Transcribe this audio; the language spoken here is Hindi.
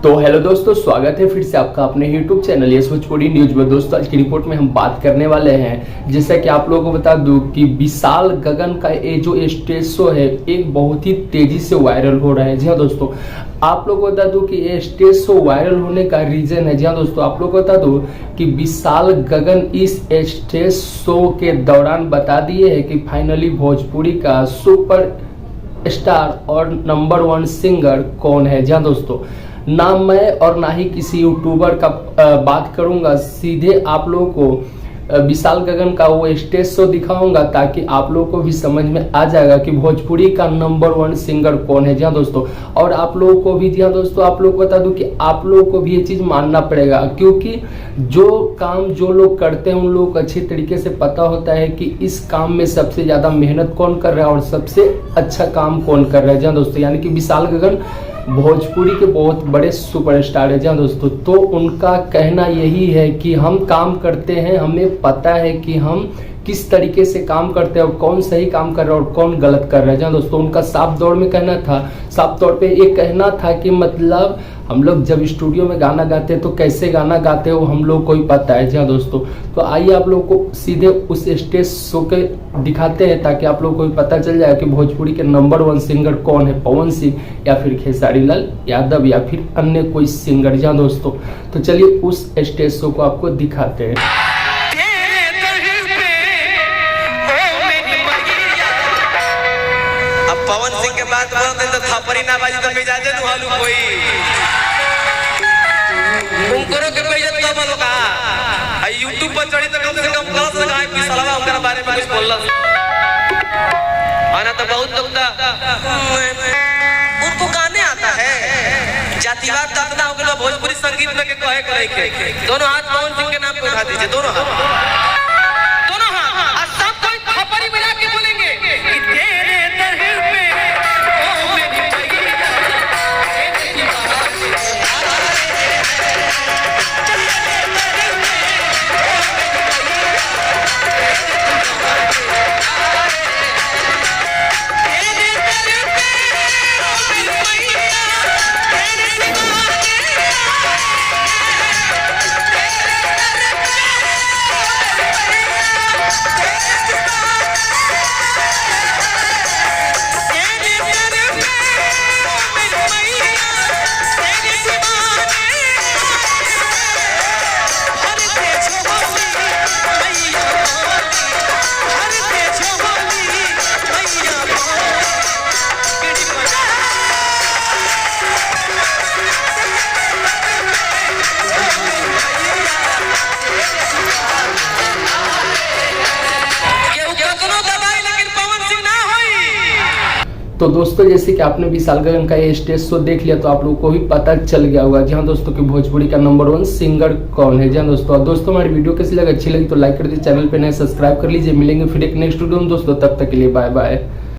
तो हेलो दोस्तों, स्वागत है फिर से आपका अपने YouTube channel yes Bhojpuri news में। दोस्तों आज की रिपोर्ट में हम बात करने वाले हैं, जैसा कि आप लोगों को बता दूं कि विशाल गगन का ये जो स्टेज शो है एक बहुत ही तेजी से वायरल हो रहा है। जी हाँ दोस्तों, आप लोगों को बता दूं कि ये स्टेज शो वायरल होने का रीजन है। जी हाँ दोस्तों, आप लोगों को बता दूं कि विशाल गगन इस स्टेज शो के दौरान बता दिए है कि फाइनली भोजपुरी का सुपर स्टार और नंबर 1 सिंगर कौन है। जी हाँ दोस्तों, ना मैं और ना ही किसी यूट्यूबर का बात करूंगा, सीधे आप लोगों को विशाल गगन का वो स्टेज शो दिखाऊंगा ताकि आप लोगों को भी समझ में आ जाएगा कि भोजपुरी का नंबर 1 सिंगर कौन है। जी हाँ दोस्तों, और आप लोगों को भी, जी हाँ दोस्तों, आप लोगों को बता दूं कि आप लोगों को भी ये चीज मानना पड़ेगा, क्योंकि जो काम जो लोग करते हैं उन लोगों को अच्छी तरीके से पता होता है कि इस काम में सबसे ज्यादा मेहनत कौन कर रहा है और सबसे अच्छा काम कौन कर रहा है। जी हाँ दोस्तों, यानी कि विशाल गगन भोजपुरी के बहुत बड़े सुपरस्टार है। जहाँ दोस्तों, तो उनका कहना यही है कि हम काम करते हैं, हमें पता है कि हम किस तरीके से काम करते हैं और कौन सही काम कर रहा है और कौन गलत कर रहा है। जहाँ दोस्तों, उनका साफ तौर में कहना था, साफ तौर पे ये कहना था कि मतलब हम लोग जब स्टूडियो में गाना गाते हैं तो कैसे गाना गाते हैं वो हम लोग को ही पता है। जहाँ दोस्तों, तो आइए आप लोग को सीधे उस स्टेज शो के दिखाते हैं ताकि आप लोग को भी पता चल जाए कि भोजपुरी के नंबर 1 सिंगर कौन है, पवन सिंह या फिर खेसारी लाल यादव या फिर अन्य कोई सिंगर। जहाँ दोस्तों, तो चलिए उस स्टेज शो को आपको दिखाते हैं। पवन सिंह के बात बोलते तो थप्पड़ी ना बाजी तो मिजाजे नु हालू कोई उनको के बेइज्जत का बोलो का YouTube पर चढ़ी तो कम से कम प्लस लगाए पिछलवा उनके बारे में कुछ बोलला आना तो बहुत दुखदा उनको गाने आता है। जातिवाद तकना हो गया भोजपुरी संगीत में के कहे करे के दोनों हाथ पवन सिंह के नाम पे उठा दीजिए, दोनों हाथ और सब कोई थप्पड़ी बजा के बोलेंगे कि तेरे दर पे तो दोस्तों, जैसे कि आपने विशाल गगन का ये स्टेज शो देख लिया तो आप लोगों को भी पता चल गया होगा जहाँ दोस्तों कि भोजपुरी का नंबर 1 सिंगर कौन है। जहाँ दोस्तों, और दोस्तों हमारी वीडियो कैसी लगी, अच्छी लगी तो लाइक कर दीजिए, चैनल पे नए सब्सक्राइब कर लीजिए। मिलेंगे फिर एक नेक्स्ट वीडियो में दोस्तों, तब तक के लिए बाय बाय।